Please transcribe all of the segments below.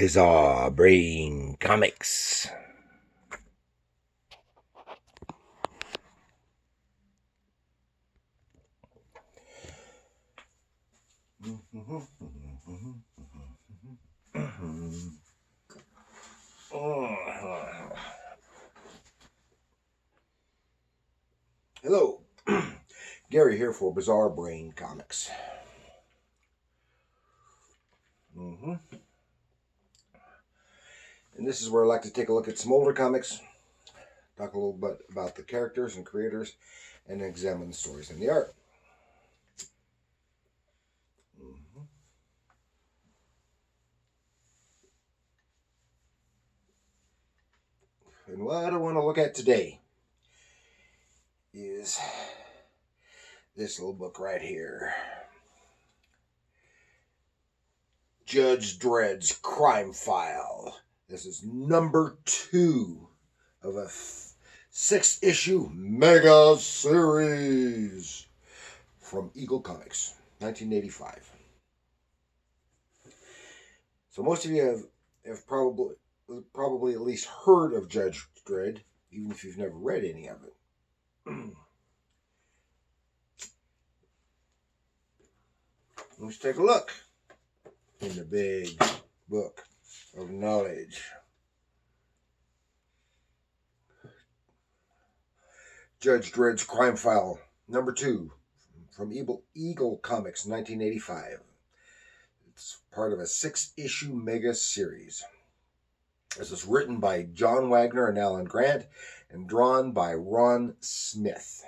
Bizarre Brain Comics. Hello, Gary here for Bizarre Brain Comics. And this is where I like to take a look at some older comics, talk a little bit about the characters and creators, and examine the stories and the art. And what I want to look at today is this little book right here. Judge Dredd's Crime File. This is number 2 of a 6-issue mega series from Eagle Comics, 1985. So most of you have probably at least heard of Judge Dredd, even if you've never read any of it. Let's take a look in the big book of knowledge. Judge Dredd's Crime File, number 2, from Eagle Comics, 1985. It's part of a 6-issue mega series. This is written by John Wagner and Alan Grant and drawn by Ron Smith.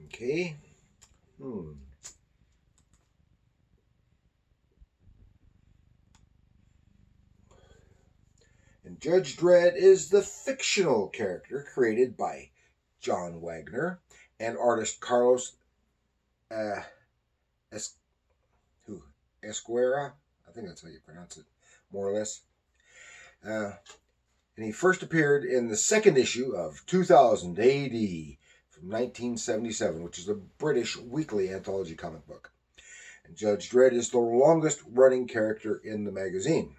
Okay. And Judge Dredd is the fictional character created by John Wagner and artist Carlos Esquera. I think that's how you pronounce it, more or less. And he first appeared in the second issue of 2000 AD from 1977, which is a British weekly anthology comic book. And Judge Dredd is the longest running character in the magazine.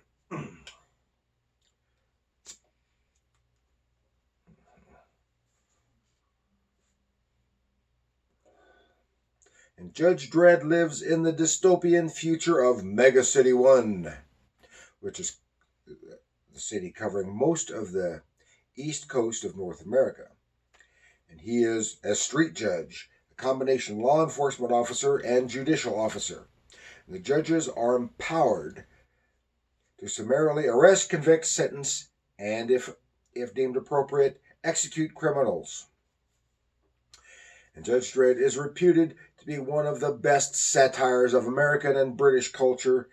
And Judge Dredd lives in the dystopian future of Mega City 1, which is the city covering most of the east coast of North America. And he is a street judge, a combination law enforcement officer and judicial officer. And the judges are empowered to summarily arrest, convict, sentence, and if deemed appropriate, execute criminals. And Judge Dredd is reputed to be one of the best satires of American and British culture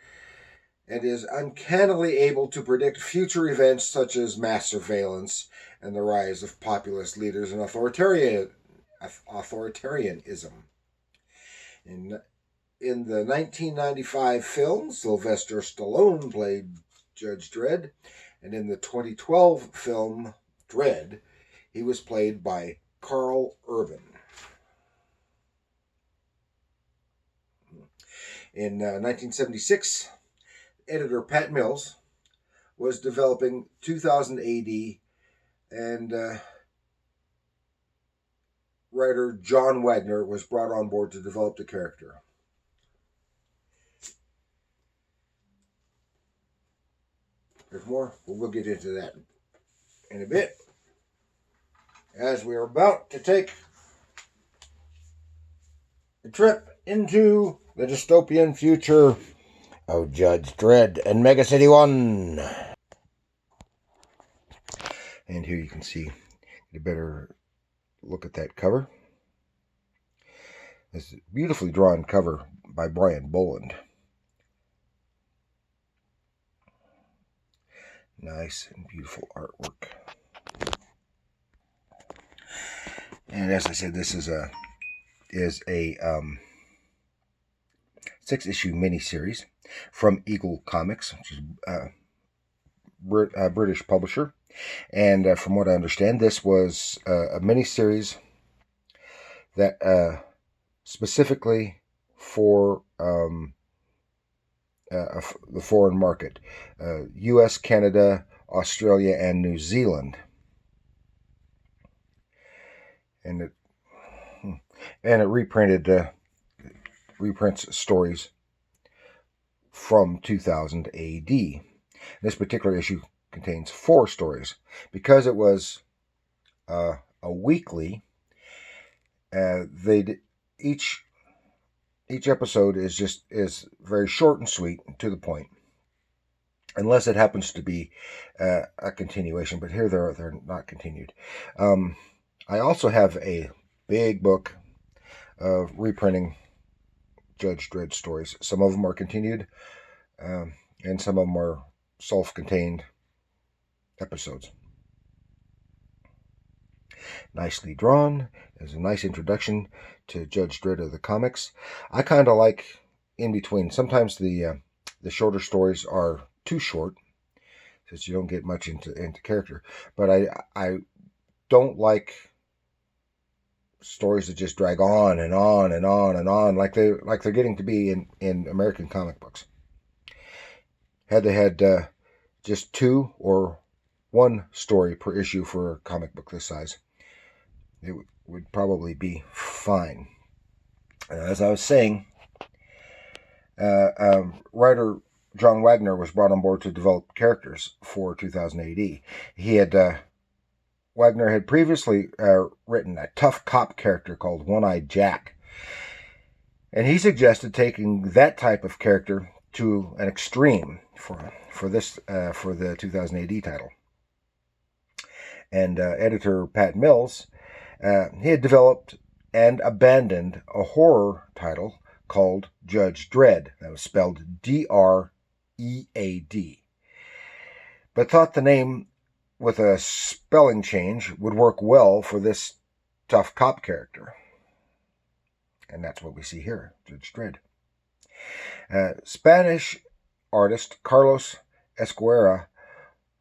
and is uncannily able to predict future events such as mass surveillance and the rise of populist leaders and authoritarianism. In the 1995 film, Sylvester Stallone played Judge Dredd, and in the 2012 film Dredd, he was played by Carl Urban. In 1976, editor Pat Mills was developing 2000 AD, and writer John Wagner was brought on board to develop the character. There's more, but we'll get into that in a bit, as we are about to take a trip into the dystopian future of Judge Dredd and Mega City 1. And here you can see a better look at that cover. This beautifully drawn cover by Brian Boland. Nice and beautiful artwork. And as I said, this is a 6-issue miniseries from Eagle Comics, which is a British publisher. And from what I understand, this was a miniseries that specifically for the foreign market, U.S., Canada, Australia, and New Zealand. And it reprints stories from 2000 AD. This particular issue contains 4 stories. Because it was a weekly, each episode is very short and sweet and to the point, unless it happens to be a continuation. But here they're not continued. I also have a big book of reprinting Judge Dredd stories. Some of them are continued, and some of them are self-contained episodes. Nicely drawn. There's a nice introduction to Judge Dredd of the comics. I kind of like in between. Sometimes the shorter stories are too short, since you don't get much into character. But I don't like stories that just drag on and on and on and on, like they're getting to be in American comic books. Had they had just 2 or 1 story per issue for a comic book this size, it would probably be fine. As I was saying, writer John Wagner was brought on board to develop characters for 2000 AD. Wagner had previously written a tough cop character called One-Eyed Jack, and he suggested taking that type of character to an extreme for the 2000 AD title. And editor Pat Mills, he had developed and abandoned a horror title called Judge Dredd. That was spelled Dread, but thought the name with a spelling change would work well for this tough cop character. And that's what we see here, Judge Dredd. Spanish artist Carlos Esquerra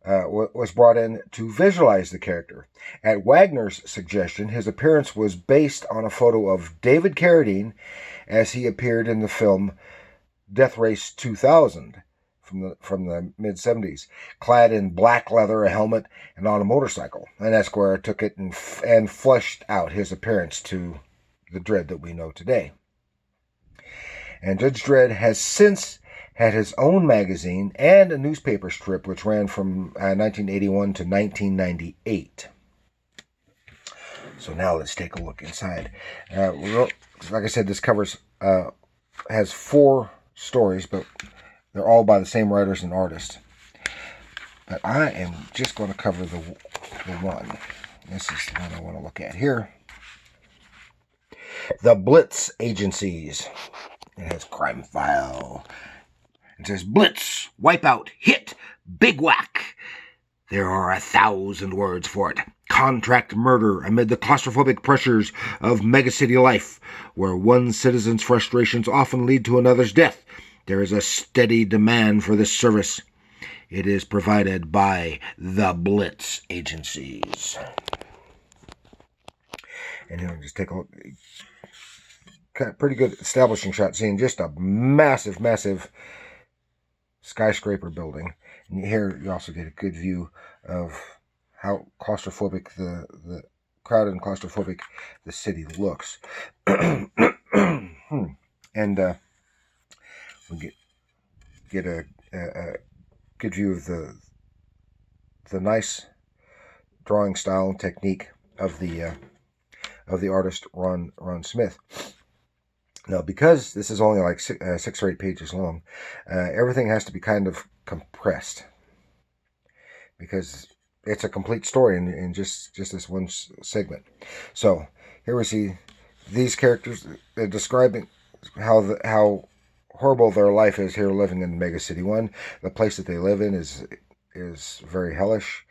was brought in to visualize the character. At Wagner's suggestion, his appearance was based on a photo of David Carradine as he appeared in the film Death Race 2000 from the mid-70s, clad in black leather, a helmet, and on a motorcycle. And Esquerra took it and fleshed out his appearance to the Dredd that we know today. And Judge Dredd has since had his own magazine and a newspaper strip which ran from 1981 to 1998. So now let's take a look inside. Like I said, this has 4 stories, but they're all by the same writers and artists. But I am just going to cover the one. This is the one I want to look at here. The Blitz Agencies. It has crime file. It says Blitz, Wipeout, Hit, Big Whack. There are 1,000 words for it. Contract murder amid the claustrophobic pressures of megacity life, where one citizen's frustrations often lead to another's death. There is a steady demand for this service. It is provided by the Blitz Agencies. And here, just take a look. Pretty good establishing shot, seeing just a massive, massive skyscraper building. And here you also get a good view of how claustrophobic the crowded and claustrophobic the city looks. And we get a good view of the nice drawing style and technique of the artist Ron Smith. Now, because this is only like 6 or 8 pages long, everything has to be kind of compressed, because it's a complete story in just this one segment. So here we see these characters describing how horrible their life is here living in Mega City 1. The place that they live in is very hellish,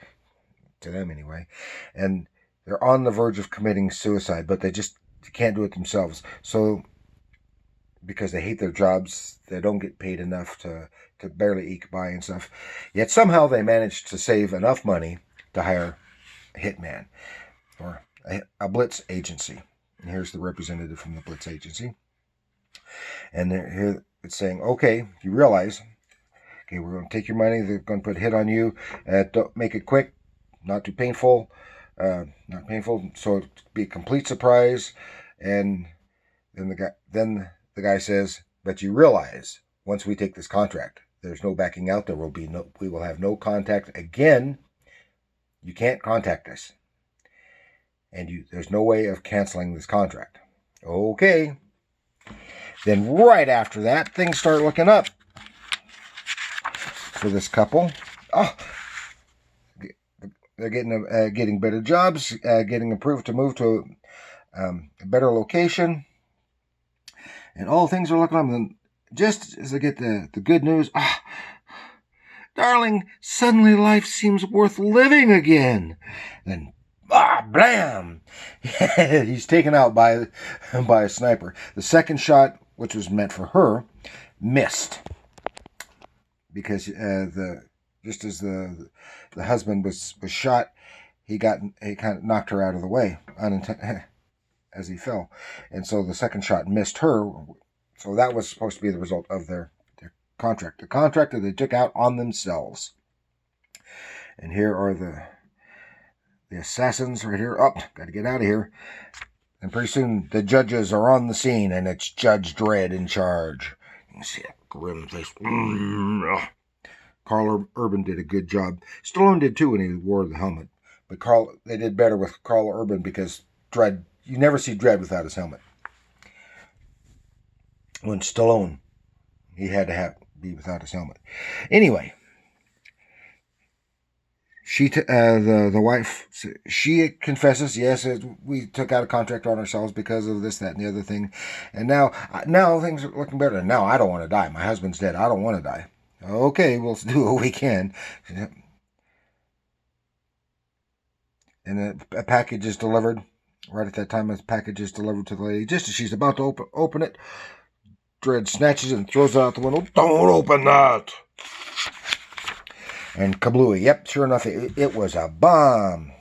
to them anyway, and they're on the verge of committing suicide, but they just can't do it themselves. So because they hate their jobs, they don't get paid enough to barely eke by and stuff. Yet somehow they managed to save enough money to hire a hitman, or a Blitz agency. And here's the representative from the Blitz agency. And here it's saying, okay, you realize, okay, we're going to take your money. They're going to put a hit on you. Don't make it quick, not too painful, not painful. So it'll be a complete surprise. And then the guy says, but you realize once we take this contract, there's no backing out. We will have no contact again. You can't contact us, and there's no way of canceling this contract. Okay. Then right after that, things start looking up for this couple. Oh, they're getting better jobs, getting approved to move to a better location, and all things are looking up. And just as I get the good news, darling, suddenly life seems worth living again. Then, blam! He's taken out by a sniper. The second shot, which was meant for her, missed because just as the husband was shot, he kind of knocked her out of the way as he fell, and so the second shot missed her. So that was supposed to be the result of their contract, the contract that they took out on themselves. And here are the assassins right here. Oh, got to get out of here. And pretty soon the judges are on the scene, and it's Judge Dredd in charge. You can see that grim face. Carl Urban did a good job. Stallone did too when he wore the helmet. But they did better with Carl Urban because Dredd, you never see Dredd without his helmet. When Stallone, he had to be without his helmet. Anyway, the wife, she confesses, yes, we took out a contract on ourselves because of this, that, and the other thing, and now things are looking better. And now I don't want to die. My husband's dead. I don't want to die. Okay, we'll do what we can. And a package is delivered. Right at that time, a package is delivered to the lady. Just as she's about to open it, Dredd snatches it and throws it out the window. Don't open that! And kablooey. Yep, sure enough, it was a bomb.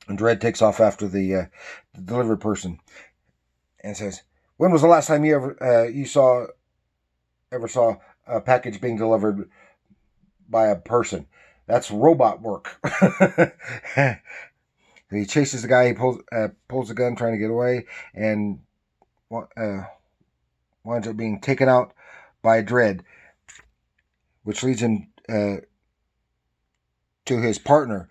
And Dredd takes off after the delivery person and says, "When was the last time you ever saw a package being delivered by a person? That's robot work." He chases the guy. He pulls the gun, trying to get away, and winds up being taken out by Dredd, which leads him to his partner,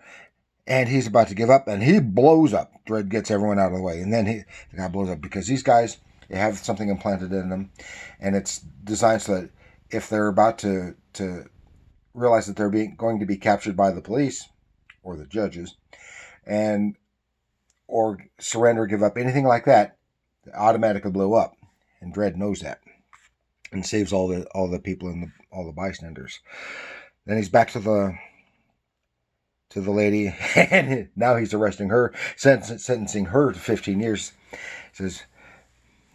and he's about to give up, and he blows up. Dredd gets everyone out of the way, and then the guy blows up because these guys, they have something implanted in them, and it's designed so that if they're about to realize that they're going to be captured by the police or the judges, or surrender, give up, anything like that, they automatically blow up, and Dredd knows that, and saves all the people and all the bystanders. Then he's back to the lady, and now he's arresting her, sentencing her to 15 years. Says,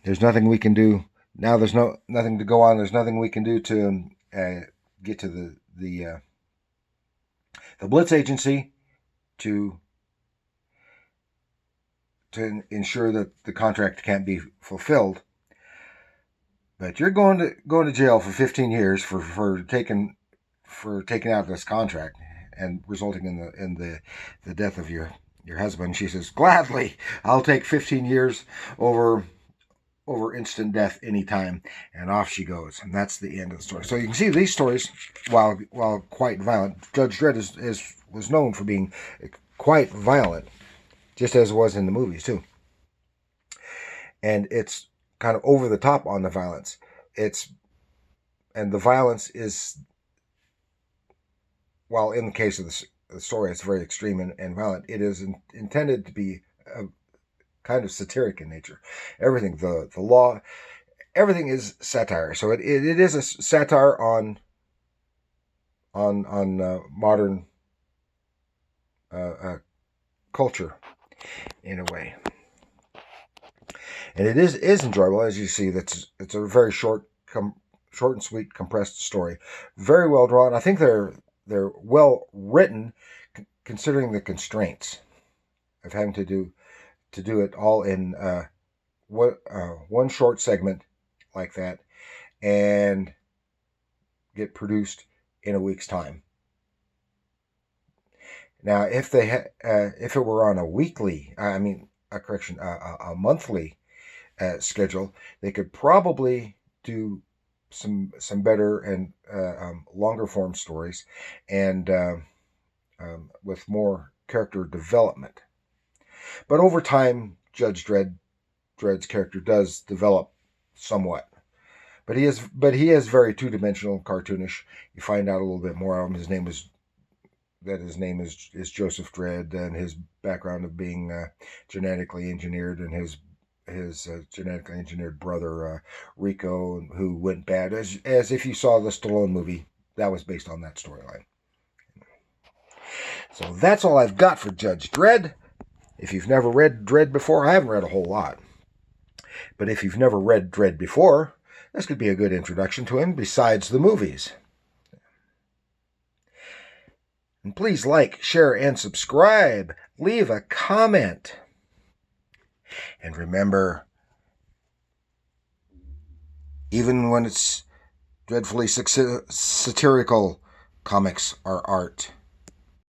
"There's nothing we can do now. There's nothing to go on. There's nothing we can do to get to the Blitz agency to ensure that the contract can't be fulfilled. But you're going to jail for 15 years for taking out this contract and resulting in the death of your husband." She says, "Gladly, I'll take 15 years over instant death anytime." And off she goes. And that's the end of the story. So you can see these stories, while quite violent, Judge Dredd was known for being quite violent, just as it was in the movies too. And it's kind of over the top on the violence. And the violence is, while in the case of the story, it's very extreme and violent, it is intended to be a kind of satiric in nature. Everything, the law, everything is satire. So it is a satire on modern culture in a way. And it is enjoyable, as you see. It's a very short and sweet, compressed story. Very well drawn. I think they're well written, considering the constraints of having to do it all in one short segment like that, and get produced in a week's time. Now, if if it were on a weekly, a monthly schedule, they could probably do some better and longer form stories, and with more character development. But over time, Dredd's character does develop somewhat. But he is very two dimensional, cartoonish. You find out a little bit more of him. His name is Joseph Dredd, and his background of being genetically engineered, and his genetically engineered brother Rico, who went bad. As if you saw the Stallone movie, that was based on that storyline. So that's all I've got for Judge Dredd. If you've never read Dredd before, I haven't read a whole lot. But if you've never read Dredd before, this could be a good introduction to him besides the movies. And please like, share, and subscribe. Leave a comment. And remember, even when it's dreadfully satirical, comics are art.